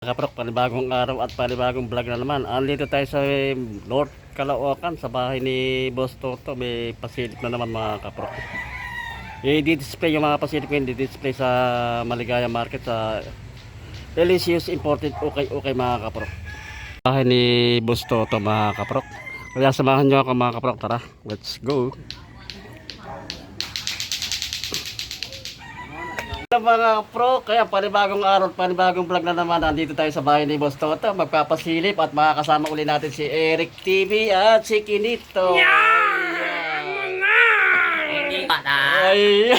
Kaprok, panibagong araw at panibagong vlog na naman. Andito tayo sa North Caloocan sa bahay ni Boss Toto. May pasilip na naman mga kaprok. I-display yung mga pasilip ko, i-display sa Maligaya Market sa Delicious Imported okay mga kaprok. Bahay ni Boss Toto mga kaprok. Kaya samahan nyo ako mga kaprok. Tara, let's go. Mga pro, kaya panibagong araw, panibagong vlog na naman. Nandito tayo sa bahay ni Boss Toto. Magpapasilip at makakasama uli natin si Eric TV at si Kinito. Hindi pa na. Ay.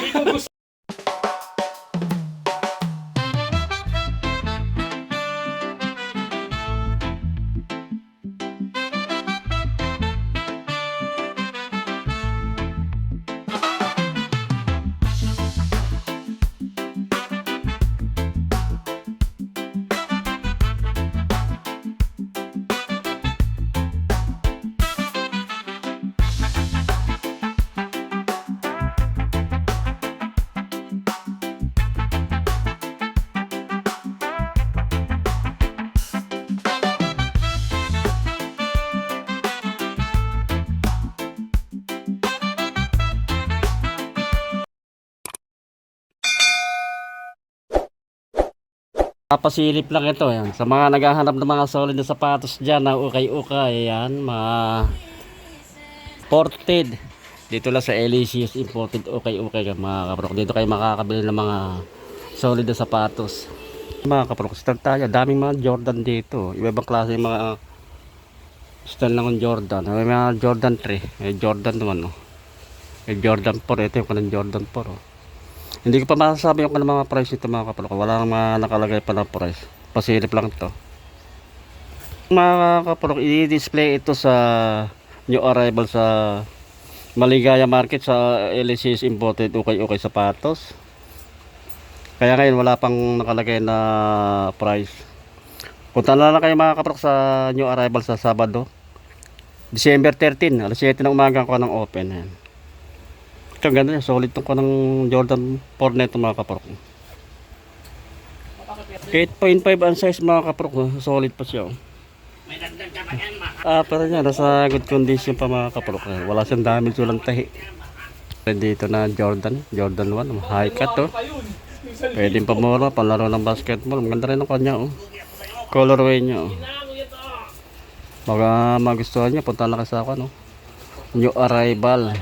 Papasilip lang ito yan. Sa mga naghahanap ng mga solid na sapatos dyan na ukay-ukay, yan, mga imported. Dito lang sa Delicious Imported okay mga kaprok. Dito kayo makakabili ng mga solid na sapatos. Mga kaprok, start tayo. Daming mga Jordan dito. Iba-ibang klase yung mga style ng Jordan. May mga Jordan 3. May Jordan naman, no? May Jordan 4. Ito yung kanang Jordan 4, oh. Hindi ko pa masasabi yung mga price nito mga kaprok. Wala nang nakalagay pa na price. Pasilip lang ito. Mga kaprok, i-display ito sa new arrival sa Maligaya Market sa LCS Imported okay sapatos. Kaya ngayon wala pang nakalagay na price. Punta na lang kayo mga kaprok sa new arrival sa Sabado, December 13, alas 7 ng umaga ko ng open. Yan. Ito ganda niya, solid tong ko ng Jordan 4 na ito mga kaprok. 8.5 ang size mga kaprok, solid pa siya. Pero niya, nasa good condition pa mga kaprok. Wala siyang damage, walang tahi. Dito na Jordan 1, high cut, oh. Pwedeng pamura, panlaro ng basketball. Maganda rin ang kanya, oh. Colorway niya, oh. Baka magustuhan niya, punta na kasi ako, no. New arrival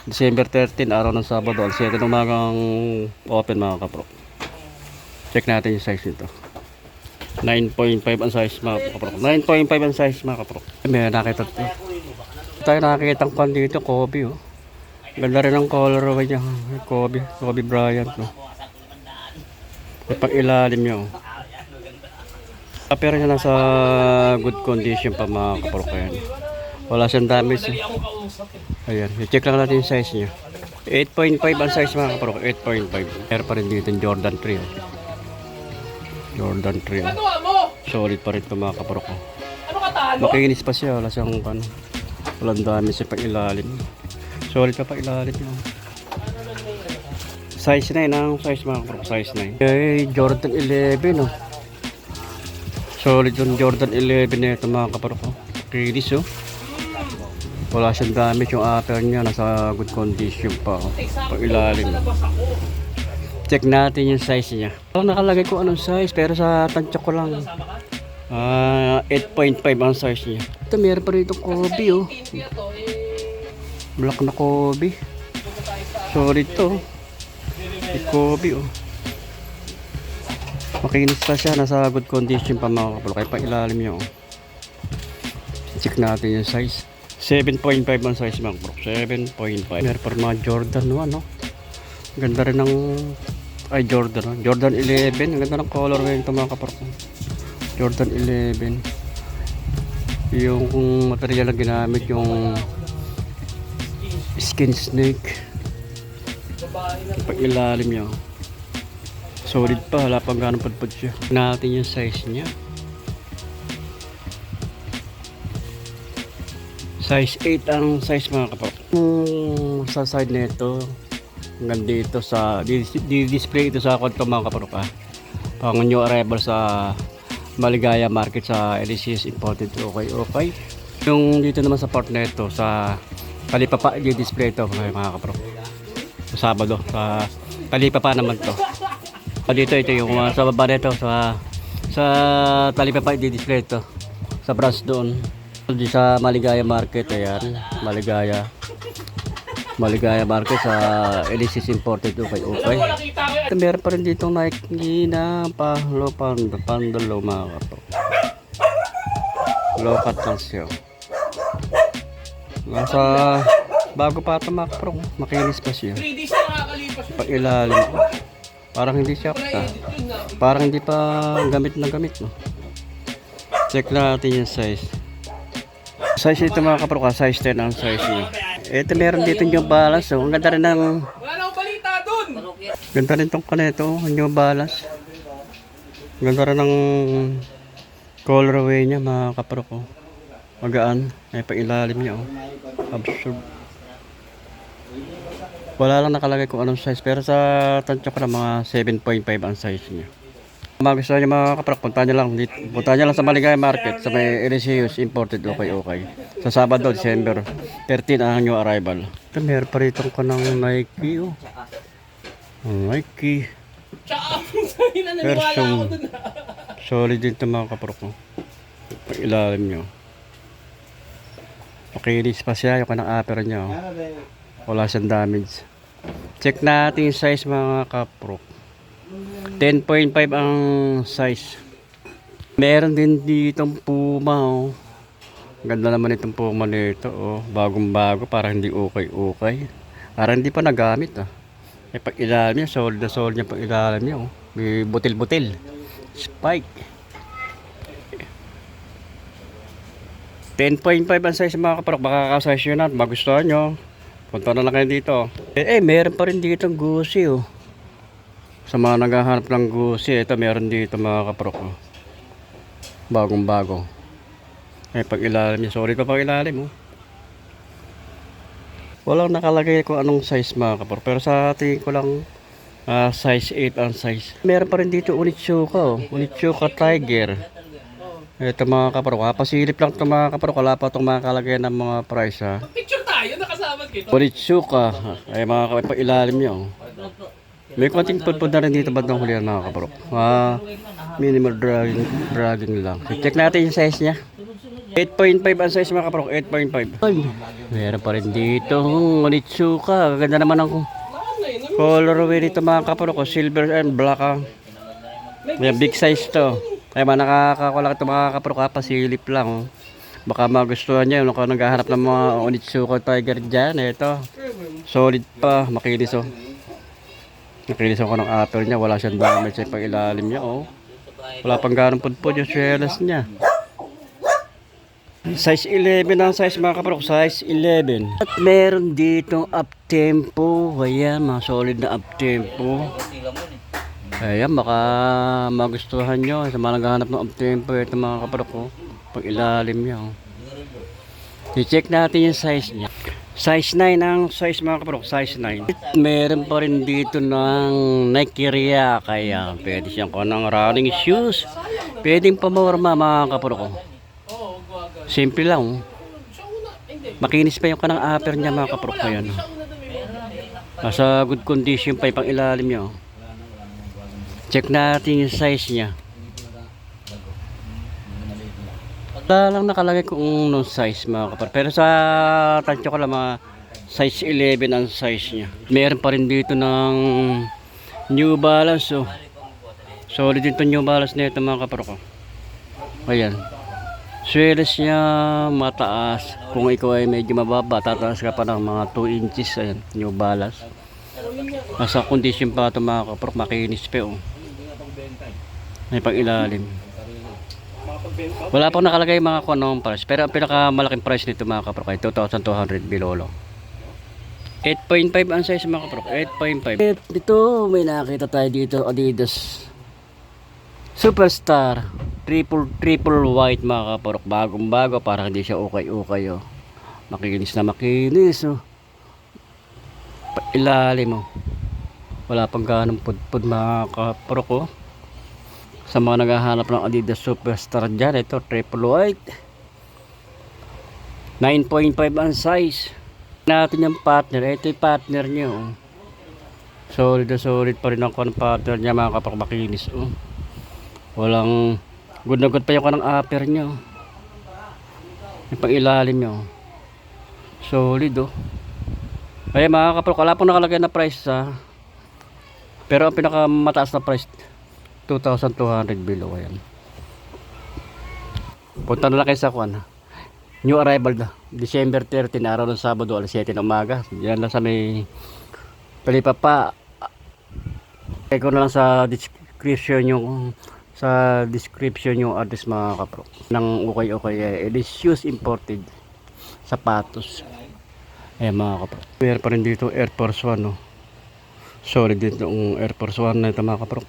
December 13, araw ng Sabado, alas 7 ng umagang open mga kaprok. Check natin yung size nito. 9.5 ang size mga kaprok. 9.5 ang size mga kaprok. May nakita nakikita ang kwan dito, Kobe, oh. Ganda rin ang colorway niya, Kobe Bryant, no. Pag ilalim niya, oh. Pero siya nasa good condition pa mga kaprok. Ayan. Wala siyang damage, eh. Ayan, i-check lang natin yung size niya. 8.5 ang size mga kaprok, 8.5. Meron pa rin dito yung Jordan 3, oh. Jordan 3, oh. Solid pa rin ito mga kaprok, oh. Makinis pa siya, wala siyang walang damage sa pag-ilalim. Solid pa pag-ilalim, oh. Size 9 ang size mga kaprok, size 9. Okay, Jordan 11, oh. Solid yung Jordan 11 na ito mga kaprok, oh. Kinis, oh. Wala siyang damage, yung upper niya nasa good condition pa, oh. Pag ilalim. Check natin yung size niya. Nakalagay ko anong size pero sa tansya ko lang 8.5 ang size niya. Ito meron pa rito Kobe, oh. Black na Kobe. Solid to, Kobe, oh. Makinis pa siya, nasa good condition pa mga kapalo. Kaya pa ilalim niya, oh. Check natin yung size. 7.5 ang size mga bro. 7.5. Meron pa rin mga Jordan 1, no? Ganda rin ng Jordan, no? Jordan 11. Ganda ng colorway nito mga kapro. Jordan 11. Yung material na ginamit, yung skin snake. Pag ilalim niya, solid pa, wala pang ganong padpad siya. Natin yung size niya. Size 8 ang size mga kapatid. Sa side nito, hanggang dito sa di-display ito sa kwarto mga kapatid, pang new arrival sa Maligaya Market sa LCS Imported okay. Yung dito naman sa part na ito sa Talipapa i-display ito mga kapro. Sa Sabado sa Talipapa naman to. Dito ito yung sa baba nito sa Talipapa i-display ito. Sa branch doon. Di sa Maligaya Market, ayan, Maligaya Market sa LCS Imported okay. Meron pa rin dito Nike na pandalo mga kapro. Low cut lang siya. Nasa bago pa ito mga kapro, makinis pa siya. 3 days na nakakalipas. Pag ilalim, parang hindi siya parang hindi pa gamit na gamit, no? Check natin yung size. Size ito mga kapro, size 10 ang size niya. Ito meron dito yung balance, oh. Ang ganda rin ng Wala na akong balita dun. ganda rin tong kanito, yung balance. Ganda rin ng colorway niya mga kapro ko. Magaan, may pailalim niya, oh. Absurd. Wala lang nakalagay kung anong size, pero sa tansya ko na mga 7.5 ang size niya. Mga gusto niyo mga kapro, punta niyo lang dito. Punta niyo lang sa Maligaya Market sa may LCS Imported okay. Sa Sabado, December 13 ang new arrival. Ito meron pa rito ko ng Nike, oh. Nike Tsaka sa'yo na naniwala ako version dun. solid din ito mga kapro ko. Pag ilalim nyo, makinis pa siya yung kanang upper nyo, wala siyang damage. Check natin yung size mga kapro. 10.5 ang size. Meron din ditong Puma, oh. Ganda naman itong Puma nito, oh. Bagong bago, parang hindi okay. Parang hindi pa nagamit, ah. May pag ilalim niya, solid na solid niya pag ilalim niya, oh. May butil-butil. Spike. 10.5 ang size mga kaparok. Baka ka-size yun at magustuhan nyo. Punta na lang kayo dito. Meron pa rin dito ang Gucci, oh. Sa mga naghahanap ng Gucci, ito meron dito mga kaparok, oh. Bagong bago. Pag ilalim niya, solid pa pag ilalim, oh. Walang nakalagay kung anong size mga kapor, pero sa tingin ko lang size 8 ang size. Meron pa rin dito Onitsuka, oh. Onitsuka Tiger. Ito mga kapor, pasilip lang ito mga kapor, wala pa itong makalagay ng mga price, ha. Picture tayo, nakasama kita. Onitsuka, ay mga kapor, pag ilalim niya, oh. May konting pudpud na rin dito bandang huli mga kapor. Minimal dragging lang. So, check natin yung size niya. 8.5 ang size mga kapro, 8.5. Meron pa rin dito Onitsuka. Ganda naman ang colorway dito mga kapro ko, silver and black, may big size to. Ay mga nakakakulak ito mga kapro, pasilip lang, oh. Baka magustuhan niya kung naghahanap ng mga Onitsuka Tiger dyan. Ito solid pa, makinis, oh. Nakinis ako ng upper niya, wala siyang damage sa pag ilalim niya, oh. Wala pang ganong pudpud yung swelas niya. Size 11 ang size mga kaparok, size 11. At meron ditong up-tempo. Ayan, mga solid na up-tempo. Ayan, baka magustuhan nyo sa mga naghahanap ng up-tempo. Ito mga kaparok, oh. Pag ilalim niya, oh. I-check natin yung size niya. Size 9 ang size mga kaparok, size 9. Meron pa rin dito ng Nike Ria. Kaya pwede siyang ng running shoes. Pwedeng pamorma mga kaparok, oh. Simple lang, oh. Makinis pa yung kanang upper niya mga kaprok. Ayan, oh. Nasa good condition pa yung pang ilalim niya, oh. Check natin yung size niya. Wala lang nakalagay kung anong size mga kaprok, pero sa tansya ko lang mga size 11 ang size niya. Meron pa rin dito ng New Balance, oh. Solid dito New Balance na ito mga kaprok, oh. Ayan, swelas niya mataas. Kung ikaw ay medyo mababa, tataas ka pa ng mga 2 inches. Ayan, New Balance. Nasa condition pa ito mga kaprok, makinis pa, oh. May pang ilalim. Wala pang nakalagay mga kung anong price, pero ang pinakamalaking price nito mga kaprok ay 2,200 bilolo. 8.5 ang size mga kaprok, 8.5. Dito may nakita tayo dito, Adidas Superstar triple white mga kaparok, bagong bago, parang hindi siya okay, oh. Makinis na makinis, oh. Ilalim, oh. Wala pang ganong pudpud mga kaparok, oh. Sa mga naghahanap ng Adidas Superstar dyan, ito triple white, 9.5 ang size. Natin yung partner, ito yung partner niya, oh. Solid na solid pa rin ang partner niya, mga kapakmakinis, oh. Walang good na good pa yung kanang upper niya, oh. Yung pang ilalim niya, oh. Solid, oh. Kaya mga kapro, wala pong nakalagay na price, ha. Pero ang pinakamataas na price 2,200 below. Ayan. Punta na lang kayo sa kuan. New arrival na. December 13, araw ng Sabado, alas 7 ng umaga. Yan lang sa may palipa pa. Eko na lang sa description yung address, mga kapro. Nang okay. It is shoes imported. Sapatos. Ayan, mga kapro. Meron pa rin dito Air Force 1, no. Solid dito ang Air Force 1 na ito, mga kapro.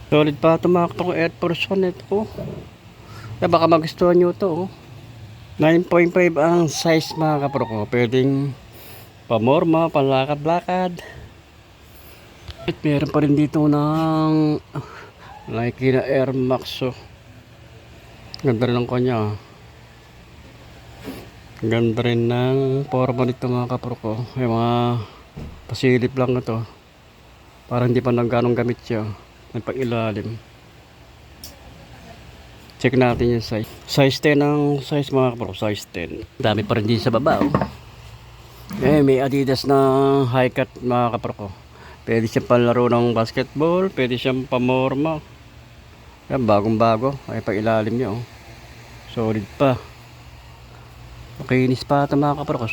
Solid pa ito, mga kapro. Air Force 1 ito, oh. Na baka magustuhan nyo ito, oh. 9.5 ang size, mga kapro ko. Pwedeng pamorma, panlakad-lakad. At meron pa rin dito ng Nike na Air Max, oh. Ganda rin ang kanya, oh. Ganda rin ng forma nito, mga kapro ko. Yung mga pasilip lang ito. Parang hindi pa nang ganong gamit siya. May pang-ilalim. Check natin yung size. Size 10 ang size, mga kapro. Size 10. Dami pa rin din sa baba, oh. May Adidas na high cut, mga kapro ko. Pwede siyang palaro ng basketball. Pwede siyang pamorma. Yan, bagong bago. Ay pang-ilalim niya, oh. Solid pa. Makinis pa ito, mga kapro ko.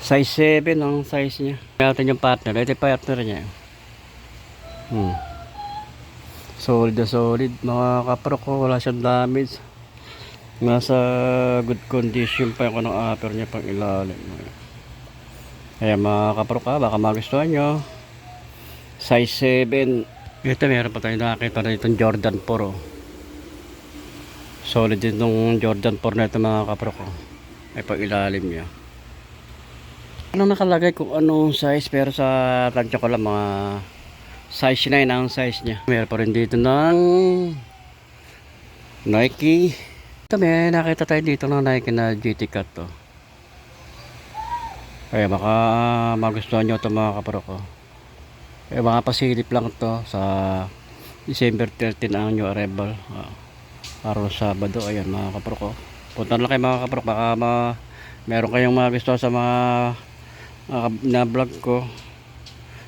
Size 7 ang size niya. Natin yung partner. Ito yung partner niya. Solid na solid, mga kapro ko. Wala siyang damage. Nasa good condition pa yung kanong upper niya pang ilalim. Kaya mga kapro ka, baka magustuhan nyo. Size 7. Ito meron pa tayo nakakita na itong Jordan 4, oh. Solid din itong Jordan 4 na ito, mga kapro ko. Ay pang ilalim niya. Anong nakalagay kung anong size, pero sa tansya ko lang mga size 9 ang size niya. Meron pa rin dito ng Nike. Ito, may nakita tayo dito ng Nike na GT Cut, to. Kaya baka magustuhan nyo ito, mga kapro ko. Kaya mga pasilip lang to sa December 13 ang new arrival. Araw Sabado. Ayan, mga kapro ko. Punta lang kayo, mga kapro. Baka meron kayong magustuhan sa mga na vlog ko.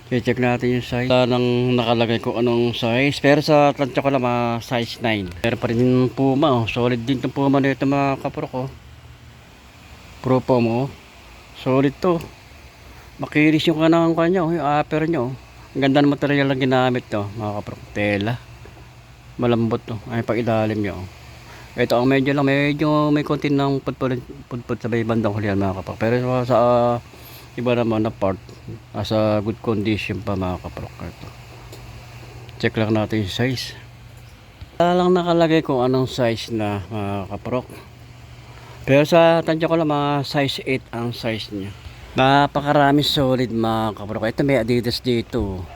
I-check natin yung size. Nang nakalagay ko anong size. Pero sa tansya ko lang mga size 9. Pero pa rin yung Puma, oh. Solid din itong Puma nito, mga kapro ko. Pro Puma, oh. Solid to. Makinis yung kanang kanya, oh. Yung upper nyo, oh. Ang ganda ng material na ginamit to, mga kapro. Tela. Malambot to. Ay pag ilalim nyo, oh. Ito ang medyo lang. Medyo may konti ng pudpud sa may bandang hulihan, mga kapro. Pero sa iba naman na part, asa good condition pa, mga kaprok. Check lang natin yung size. Lang nakalagay kung anong size na, mga kaprok. Pero sa tansya ko lang mga size 8 ang size niya. Napakarami solid, mga kaprok. Ito may Adidas dito.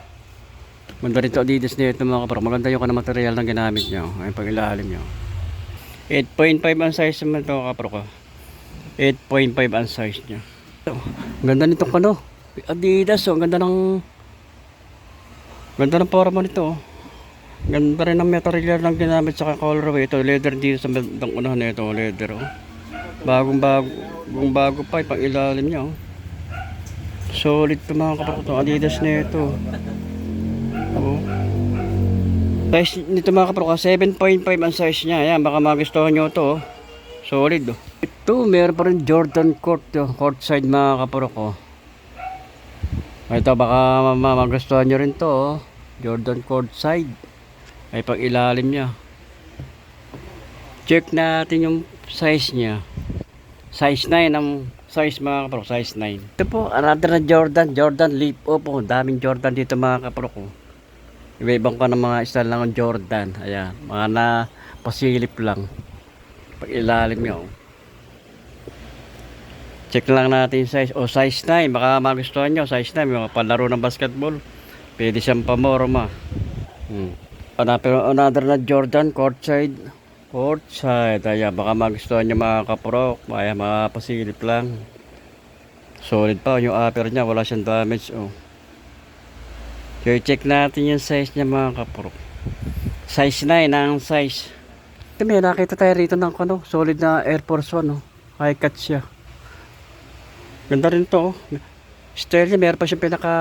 Maganda rin ito Adidas dito, mga kaprok. Maganda yung kanang material na ginamit nyo. Ay pag ilalim nyo. 8.5 ang size naman ito, kaprok. 8.5 ang size niya. Ang ganda nitong ano, Adidas, oh. Ang ganda ng forma nito, oh. Ganda rin ng material ng ginamit sa colorway. Ito leather dito sa bandang unahan na ito, leather, oh. Bagong bago pa, pang ilalim niya, oh. Solid to, mga kapatid, Adidas na ito, oh. Size nito, mga kapatid, 7.5 ang size niya. Ayan, baka magustuhan nyo ito, oh. Solid, oh. Ito, meron pa rin Jordan court, oh. Court side, mga kapatid ko. Ito, baka magustuhan nyo rin to, oh. Jordan court side. Ay pag ilalim niya. Check natin yung size niya. Size 9 ang size, mga kapatid, size 9. Ito po, another na Jordan Leap Up, oh. Daming Jordan dito, mga kapatid ko. Iba-ibang ka ng mga style lang ng Jordan. Ayan, mga na pasilip lang. Pag ilalim niya, oh. Check lang natin yung size. O, size 9. Baka magustuhan nyo. Size 9. Yung palaro ng basketball. Pwede siyang pamorma. Pero another na Jordan, courtside. Courtside. Ayan, baka magustuhan nyo mga kaprok. Ayan, mapasilip lang. Solid pa yung upper niya, wala siyang damage. Oh. Check natin yung size niya mga kaprok. Size 9 ang size. May nakita tayo rito ng ano, solid na Air Force 1. Oh. High cut siya. Ganda rin to. Oh. Style niya, meron pa siyang pinaka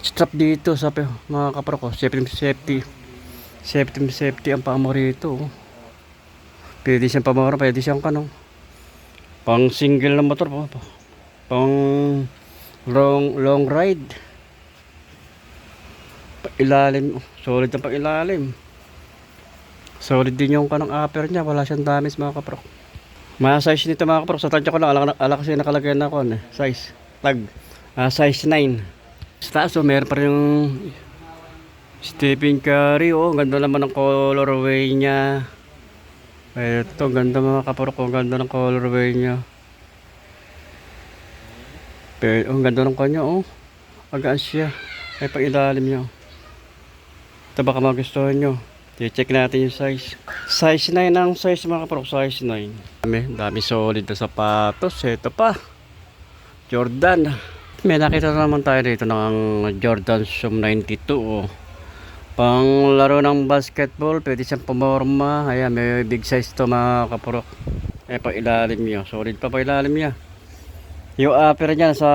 strap dito sa mga kaprok. Oh. Safety ang pamo rito. Oh. Pwede siyang pamora, pwede siyang kanong pang single na motor po. Pang long ride. Ilalim, solid na ilalim. Solid din yung kanang upper niya, wala siyang damage mga kaprok. Mga size nito mga kaprok, sa tansya ko lang, ala kasi nakalagay na ako, size, tag, size 9. Sa taas, meron pa rin yung Stephen Curry, ganda naman ng colorway niya. Ito, ganda mga kaprok, ganda ng colorway niya. Pero, ganda ng kanya, agaan siya. Ay, pang ilalim niya. Ito baka magustuhan nyo. I-check natin yung size. Size 9 ang size mga kaprok. Size 9. Dami solid na sapatos. Ito pa. Jordan. May nakita naman tayo dito ng Jordan Zoom 92. Pang laro ng basketball. Pwede siyang pumorma. Ayan, may big size to mga kaprok. Pa ilalim niya. Solid pa ilalim niya. Yung upper niya sa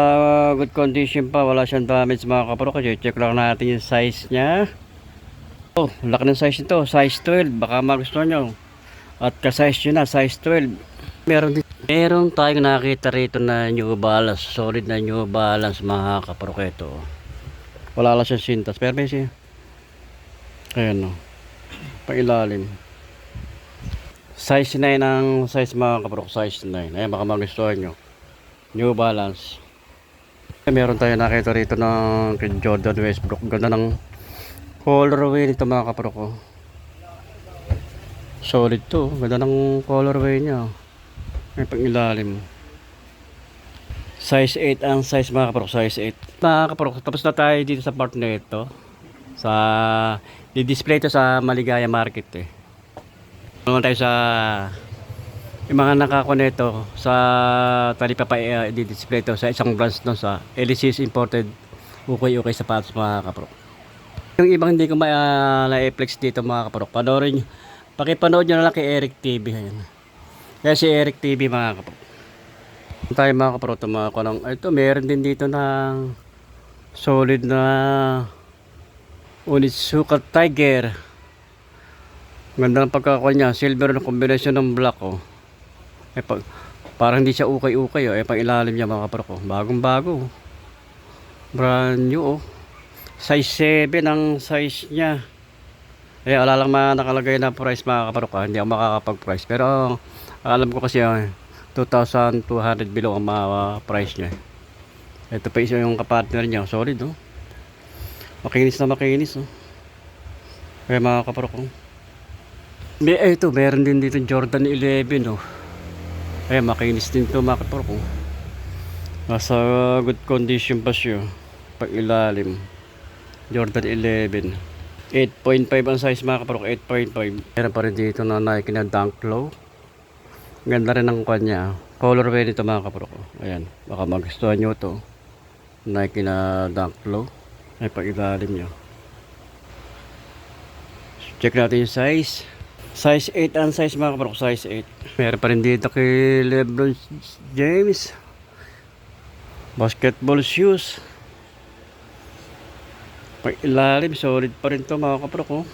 good condition pa. Wala siyang damage mga kaprok. I-check lang natin yung size niya. Laki ng size nito, size 12, baka magustuhan nyo. At ka-size nyo na, size 12. Meron tayong nakita rito na New Balance, solid na New Balance mga kaprok ito. Wala lang siyang sintas, pero may siya. Ayan pailalim. Size 9 ang size mga kaprok, size 9. Ayan, baka magustuhan nyo. New Balance. Meron tayong nakita rito ng Jordan Westbrook, ganda ng colorway nito mga kaprok. Solid to, ganda ng colorway niya. May pang ilalim. Size 8 ang size mga kaprok, size 8. Mga kaprok, tapos na tayo dito sa part na ito. Sa di-display to sa Maligaya Market naman tayo sa yung mga nakakonecto sa Talipapa di-display to sa isang branch no sa LCS Imported okay sapatos mga kaprok. Yung ibang hindi ko na-flex dito mga kaprok, panoorin, pakipanood nyo na lang kay Eric TV. Ayan. Kaya si Eric TV mga kaprok. Tayo mga kaprok, ito meron din dito ng solid na Onitsuka Tiger. Ganda ng pagkakakuha niya, silver na combination ng black. Parang hindi siya ukay-ukay. Pang ilalim niya mga kaprok. Bagong bago. Brand new. Size 7 ang size niya. Wala lang nakalagay na price mga kaprok. Hindi ako makakapag-price. Pero alam ko kasi 2,200 below ang price niya. Ito pa isa yung kapartner niya. Solid makinis na makinis Kaya mga kaprok ito meron din dito Jordan 11 makinis din to mga kaprok. Nasa good condition pa siya. Pag ilalim Jordan 11 8.5 ang size mga kaprok, 8.5. Meron pa rin dito na Nike na Dunk Low. Ganda rin ang kanya. Colorway nito mga kaprok. Ayan, baka magustuhan nyo to. Nike na Dunk Low. Ay pag ilalim nyo. Check natin yung size. Size 8 ang size mga kaprok, size 8. Meron pa rin dito kay LeBron James. Basketball shoes. Pag ilalim, solid pa rin to mga kaprok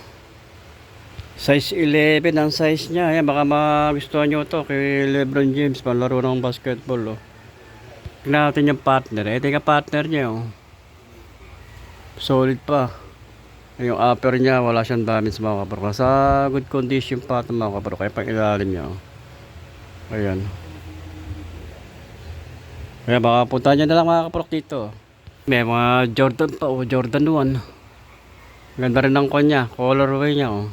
Size 11 ang size niya. Ayan, baka magustuhan nyo to kay LeBron James, panlaro ng basketball Tignan natin yung partner. Ito yung partner niya solid pa. Yung upper niya, wala siyang damage mga kaprok. Sa good condition pa ito mga kaprok. Kaya pag ilalim niya ayan. Kaya baka punta nyo na lang mga kaprok dito. May mga Jordan pa Jordan 1. Ganda rin ng kanya, colorway niya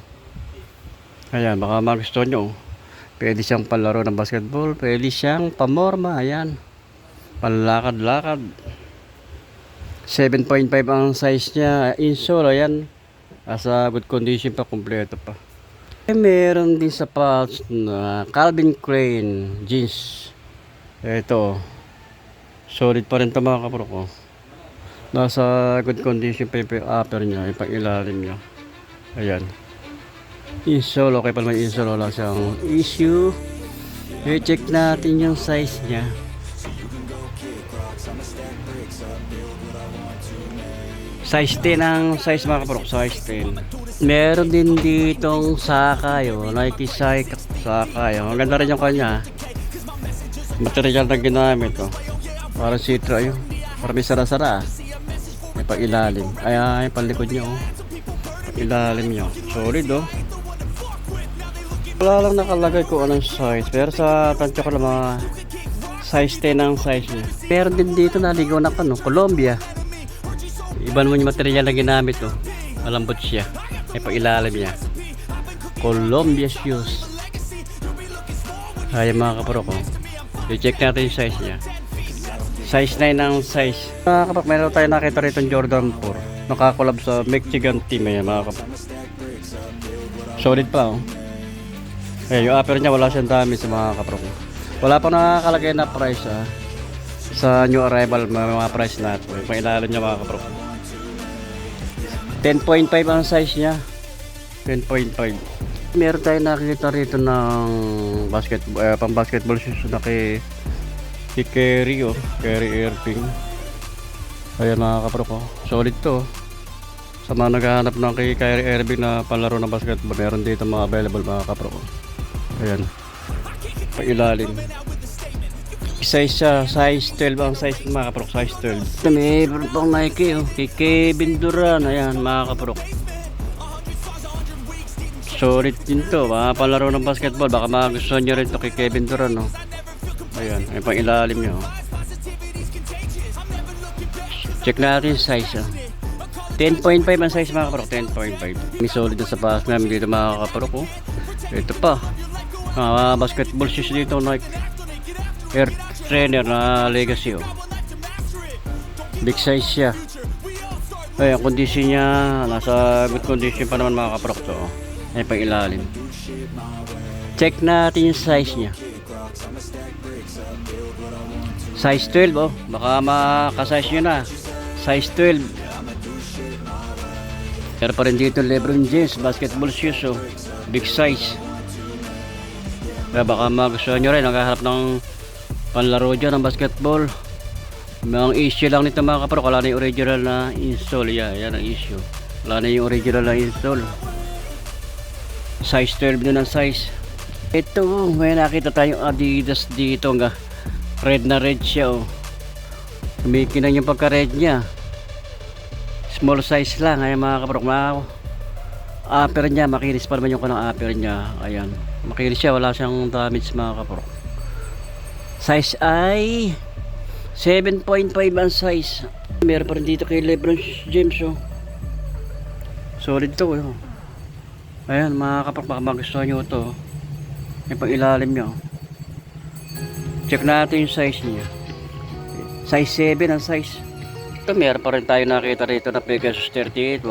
Ayan, baka magustuhan nyo Pwede siyang palaro ng basketball, pwede siyang pamorma, ayan. Panlakad-lakad. 7.5 ang size niya. Insole, ayan. Asa good condition pa, kompleto pa. Meron din sapatos na Calvin Klein jeans. Ito. Solid pa rin ito mga kaprok ko. Nasa good condition pa yung upper niya, yung pang-ilalim niya. Ayan. Insole, okay pa naman insole, wala siyang issue. I-check natin yung size niya. Size 10 ang size mga kaprok, size 10. Meron din ditong Sakay, Nike Sakay. Ang ganda rin yung kanya. Material na ginamit, Parang citra yun. Parang may sara-sara. May pang-ilalim. Ay, palikod niya, Ilalim niya. Solid, Wala lang nakalagay ko anong size. Pero sa tansya ko lang mga size 10 ang size niya. Meron din dito naligaw na Colombia. Iba naman yung material na ginamit, malambot siya. May pang-ilalim niya. Colombia shoes. Ayan mga kaprok, i-check natin yung size niya. Size 9 ang size. Mga kaprok, meron tayo nakita rito yung Jordan 4. Nakakolab sa Mexican team. Ayan mga kaprok. Solid pa, Ayan, yung upper niya wala siyang damage sa mga kaprok. Wala pa nakakalagay na price, sa new arrival mga price natin. May pang-ilalim niya mga kaprok. 10.5 ang size niya. 10.5. Meron tayo nakikita rito ng basketball, pang basketball shoes na kay Kerry, Kerry Irving. Ayan mga kaprok, solid to. Sa mga naghahanap ng kay Kerry Irving na palaro ng basketball, meron dito mga available mga kaprok. Ayan, pailalim. Size siya, size 12 ang size mga kaprok, size 12. May pang Nike, kay Kevin Durant. Ayan mga kaprok, solid din to, palaro ng basketball. Baka magustuhan nyo rin to kay Kevin Durant, Ayan, may pang ilalim nyo. Check natin size, 10.5 ang size mga kaprok, 10.5. May solid na sapatos namin dito mga kaprok, Ito pa, basketball shoes dito, Nike Air Trainer na Legacy, big size siya. Ayan, condition niya, nasa good condition pa naman mga kaprok to, May pang ilalim. Check natin yung size niya. Size 12, baka makasize nyo na. Size 12. Pero pa rin dito LeBron James basketball shoes, big size. Kaya baka magustuhan nyo rin, naghahanap ng panlaro dyan ng basketball. Ang issue lang nito mga kaprok, wala na yung original na install. Yan ang issue, wala na yung original na install. Size 12 nun ang size. Ito, may nakita tayong Adidas dito, red na red siya, kumikinang yung pagka red nya. Small size lang, ayan mga kaprok. Upper nya, makinis pa naman yung kanang upper nya. Ayan, makinis siya, wala siyang damage mga kaprok. Size ay 7.5 ang size. Meron pa rin dito kay LeBron James, solid to, Ayan mga kaprok, baka magustuhan nyo ito, May pang ilalim nyo. Check natin yung size niya. Size 7 ang size. Ito, meron pa rin tayo nakita rito na Pegasus 38,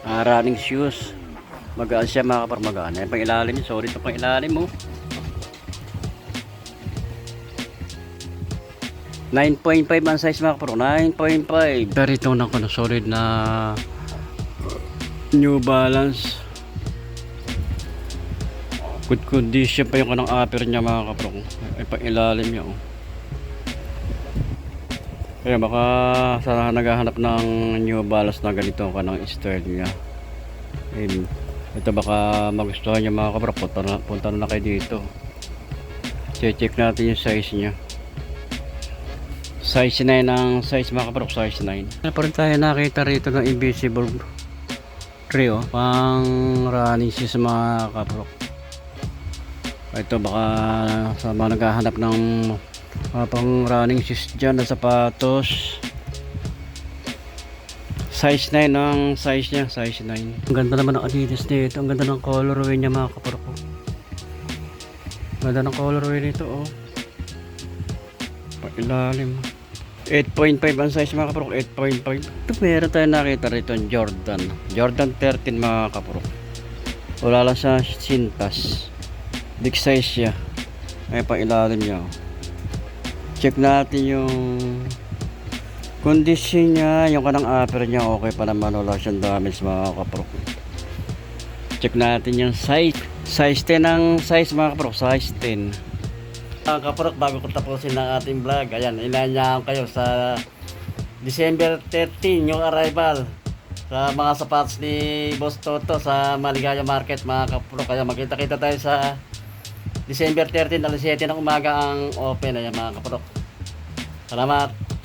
running shoes. Magaan siya mga kaprok, magaan. Ayan pang ilalim niya, solid ito pang ilalim, 9.5 ang size mga kaprok, 9.5. Pero ito na ko na solid na New Balance. Good condition pa yung kanang upper niya mga kaprok. Ay pang ilalim niya, Kaya baka sana naghahanap ng New Balance na ganito kanang style niya. Ito baka magustuhan niya mga kaprok. Punta na kayo dito. Check natin yung size niya. Size 9 ang size mga kaprok, size 9. Pa rin tayo nakita rito ng Invisible 3, pang running shoes mga kaprok. Ito baka sa mga naghahanap ng pang running shoes dyan na sapatos. Size 9 ang size niya, size 9. Ang ganda naman ng Adidas nito, ang ganda ng colorway niya mga kaprok. Ganda ng colorway nito, Pailalim. 8.5 ang size mga kaprok, 8.5. Ito meron tayo nakita rito ang Jordan. Jordan 13 mga kaprok. Wala lang sa sintas. Big size siya. May pang ilalim niya. Oh. Check natin yung condition niya, yung kanang upper niya okay pa naman, wala siyang damage mga kaprok. Check natin yung size. Size 10 ang size mga kaprok, size 10. Mga kaprok, bago ko tapusin ang ating vlog, ayan, inanyahan kayo sa December 13 yung arrival sa mga sapatos ni Boss Toto sa Maligaya Market mga kaprok. Kaya magkita-kita tayo sa December 13 alas 7 ng umaga ang open. Ayan mga kaprok, salamat.